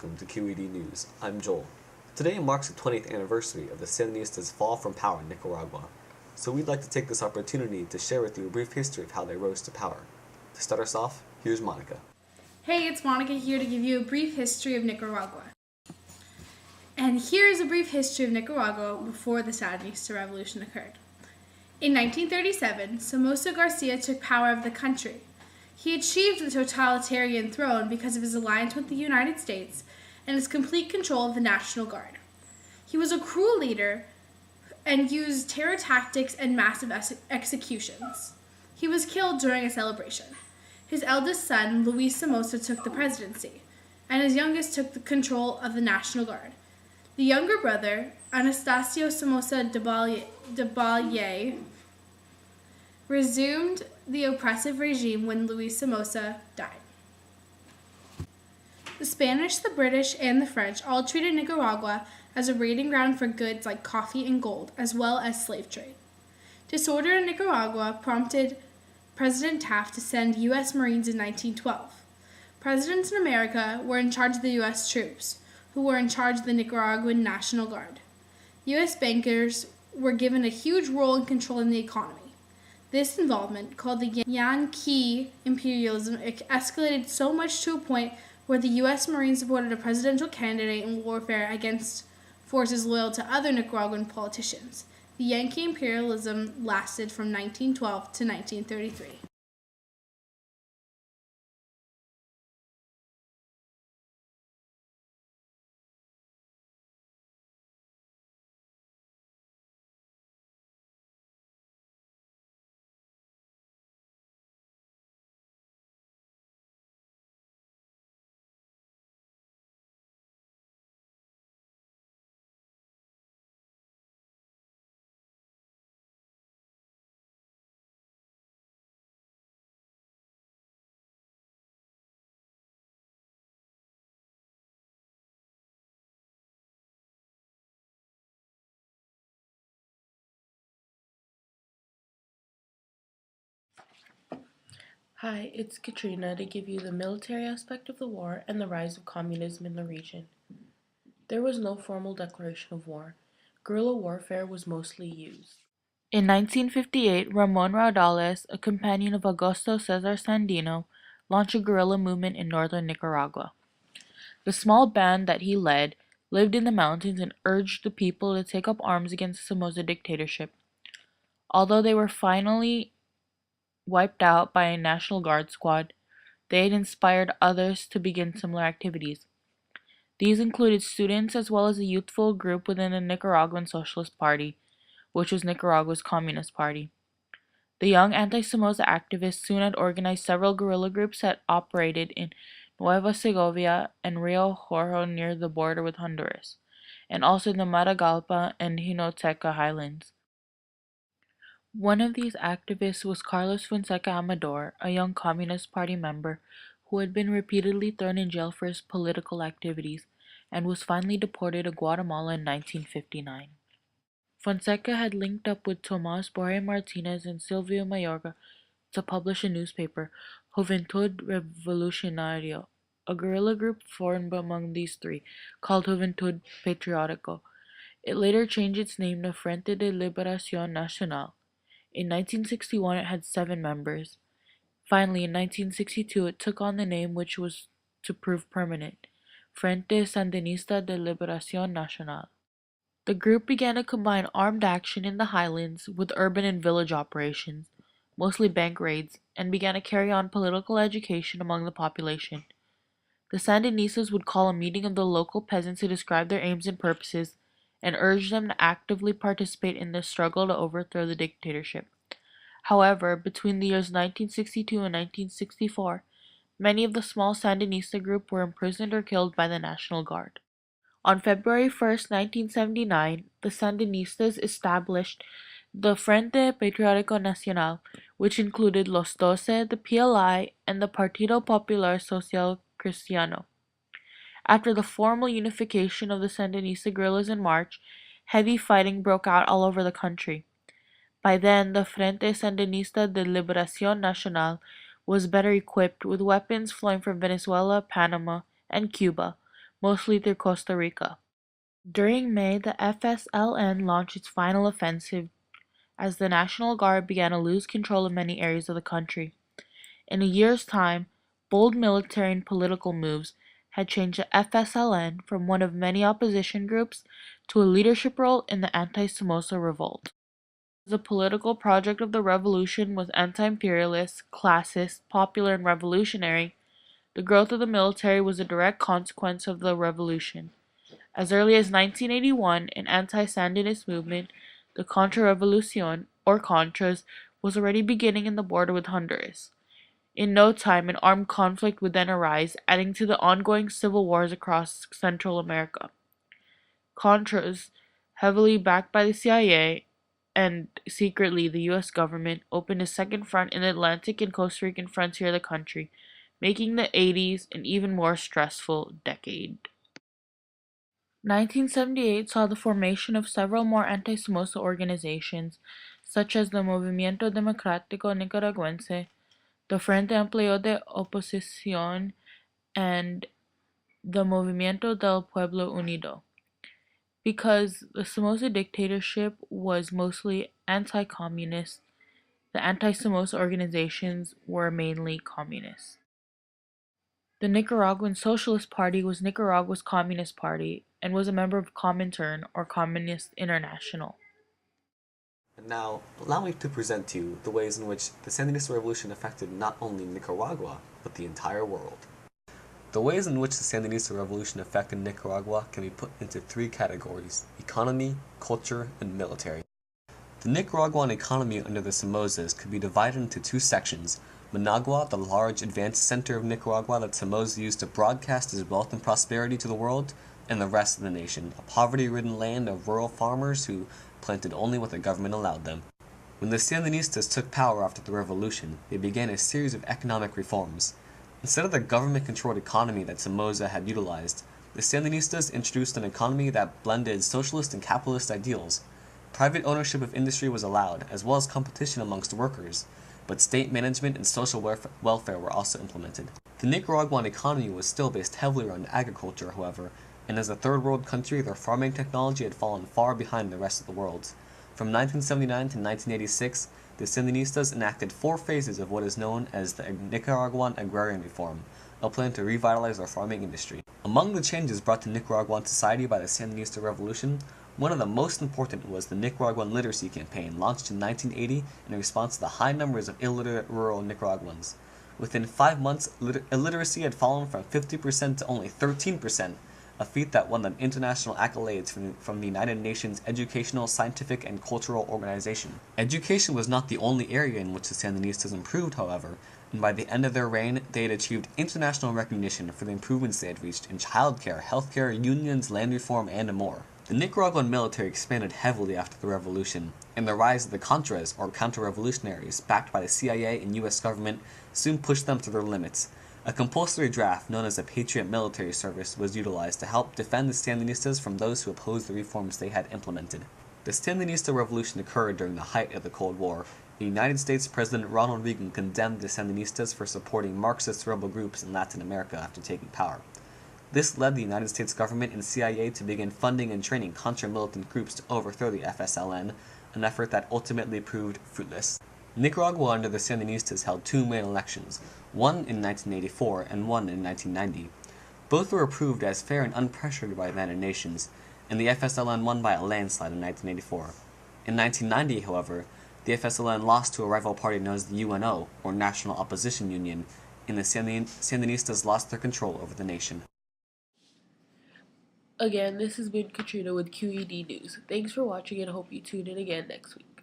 welcome to QED News. I'm Joel. Today marks the 20th anniversary of the Sandinistas' fall from power in Nicaragua, so we'd like to take this opportunity to share with you a brief history of how they rose to power. To start us off, here's Monica. Hey, it's Monica here to give you a brief history of Nicaragua. And here's a brief history of Nicaragua before the Sandinista Revolution occurred. In 1937, Somoza Garcia took power of the country. He achieved the totalitarian throne because of his alliance with the United States and his complete control of the National Guard. He was a cruel leader and used terror tactics and massive executions. He was killed during a celebration. His eldest son, Luis Somoza, took the presidency, and his youngest took the control of the National Guard. The younger brother, Anastasio Somoza Debalde, resumed the oppressive regime when Luis Somoza died. The Spanish, the British, and the French all treated Nicaragua as a raiding ground for goods like coffee and gold, as well as slave trade. Disorder in Nicaragua prompted President Taft to send U.S. Marines in 1912. Presidents in America were in charge of the U.S. troops, who were in charge of the Nicaraguan National Guard. U.S. bankers were given a huge role in controlling the economy. This involvement, called the Yankee imperialism, escalated so much to a point where the U.S. Marines supported a presidential candidate in warfare against forces loyal to other Nicaraguan politicians. The Yankee imperialism lasted from 1912 to 1933. Hi, it's Katrina to give you the military aspect of the war and the rise of communism in the region. There was no formal declaration of war. Guerrilla warfare was mostly used. In 1958, Ramon Raudales, a companion of Augusto Cesar Sandino, launched a guerrilla movement in northern Nicaragua. The small band that he led lived in the mountains and urged the people to take up arms against the Somoza dictatorship. Although they were finally wiped out by a National Guard squad, they had inspired others to begin similar activities. These included students as well as a youthful group within the Nicaraguan Socialist Party, which was Nicaragua's Communist Party. The young anti-Somoza activists soon had organized several guerrilla groups that operated in Nueva Segovia and Rio Jorro near the border with Honduras, and also in the Matagalpa and Jinoteca highlands. One of these activists was Carlos Fonseca Amador, a young Communist Party member who had been repeatedly thrown in jail for his political activities and was finally deported to Guatemala in 1959. Fonseca had linked up with Tomás Borge Martínez and Silvio Mayorga to publish a newspaper, Juventud Revolucionario, a guerrilla group formed among these three, called Juventud Patriótico. It later changed its name to Frente de Liberación Nacional. In 1961, it had 7 members. Finally, in 1962, it took on the name which was to prove permanent, Frente Sandinista de Liberación Nacional. The group began to combine armed action in the highlands with urban and village operations, mostly bank raids, and began to carry on political education among the population. The Sandinistas would call a meeting of the local peasants to describe their aims and purposes, and urge them to actively participate in the struggle to overthrow the dictatorship. However, between the years 1962 and 1964, many of the small Sandinista group were imprisoned or killed by the National Guard. On February 1st, 1979, the Sandinistas established the Frente Patriótico Nacional, which included Los Doce, the PLI, and the Partido Popular Social Cristiano. After the formal unification of the Sandinista guerrillas in March, heavy fighting broke out all over the country. By then, the Frente Sandinista de Liberación Nacional was better equipped, with weapons flowing from Venezuela, Panama, and Cuba, mostly through Costa Rica. During May, the FSLN launched its final offensive as the National Guard began to lose control of many areas of the country. In a year's time, bold military and political moves had changed the FSLN from one of many opposition groups to a leadership role in the anti-Somoza revolt. The political project of the revolution was anti-imperialist, classist, popular, and revolutionary. The growth of the military was a direct consequence of the revolution. As early as 1981, an anti-Sandinist movement, the Contra-Revolution, or Contras, was already beginning in the border with Honduras. In no time, an armed conflict would then arise, adding to the ongoing civil wars across Central America. Contras, heavily backed by the CIA and secretly the U.S. government, opened a second front in the Atlantic and Costa Rican frontier of the country, making the 80s an even more stressful decade. 1978 saw the formation of several more anti-Somoza organizations, such as the Movimiento Democrático Nicaragüense, the Frente Amplio de Oposición, and the Movimiento del Pueblo Unido. Because the Somoza dictatorship was mostly anti-communist, the anti-Somoza organizations were mainly communist. The Nicaraguan Socialist Party was Nicaragua's Communist Party and was a member of Comintern, or Communist International. And now, allow me to present to you the ways in which the Sandinista Revolution affected not only Nicaragua, but the entire world. The ways in which the Sandinista Revolution affected Nicaragua can be put into three categories: economy, culture, and military. The Nicaraguan economy under the Somozas could be divided into two sections: Managua, the large advanced center of Nicaragua that Somoza used to broadcast his wealth and prosperity to the world, and the rest of the nation, a poverty-ridden land of rural farmers who planted only what the government allowed them. When the Sandinistas took power after the revolution, they began a series of economic reforms. Instead of the government-controlled economy that Somoza had utilized, the Sandinistas introduced an economy that blended socialist and capitalist ideals. Private ownership of industry was allowed, as well as competition amongst workers, but state management and social welfare were also implemented. The Nicaraguan economy was still based heavily around agriculture, however, and as a third-world country, their farming technology had fallen far behind the rest of the world. From 1979 to 1986, the Sandinistas enacted 4 phases of what is known as the Nicaraguan Agrarian Reform, a plan to revitalize their farming industry. Among the changes brought to Nicaraguan society by the Sandinista Revolution, one of the most important was the Nicaraguan Literacy Campaign, launched in 1980 in response to the high numbers of illiterate rural Nicaraguans. Within 5 months, illiteracy had fallen from 50% to only 13%, a feat that won them international accolades from the United Nations Educational, Scientific, and Cultural Organization. Education was not the only area in which the Sandinistas improved, however, and by the end of their reign, they had achieved international recognition for the improvements they had reached in childcare, healthcare, unions, land reform, and more. The Nicaraguan military expanded heavily after the revolution, and the rise of the Contras, or counter-revolutionaries, backed by the CIA and US government, soon pushed them to their limits. A compulsory draft known as the Patriot Military Service was utilized to help defend the Sandinistas from those who opposed the reforms they had implemented. The Sandinista Revolution occurred during the height of the Cold War. The United States President Ronald Reagan condemned the Sandinistas for supporting Marxist rebel groups in Latin America after taking power. This led the United States government and CIA to begin funding and training contra-militant groups to overthrow the FSLN, an effort that ultimately proved fruitless. Nicaragua under the Sandinistas held 2 main elections, one in 1984 and one in 1990. Both were approved as fair and unpressured by the United Nations, and the FSLN won by a landslide in 1984. In 1990, however, the FSLN lost to a rival party known as the UNO, or National Opposition Union, and the Sandinistas lost their control over the nation. Again, this has been Katrina with QED News. Thanks for watching and I hope you tune in again next week.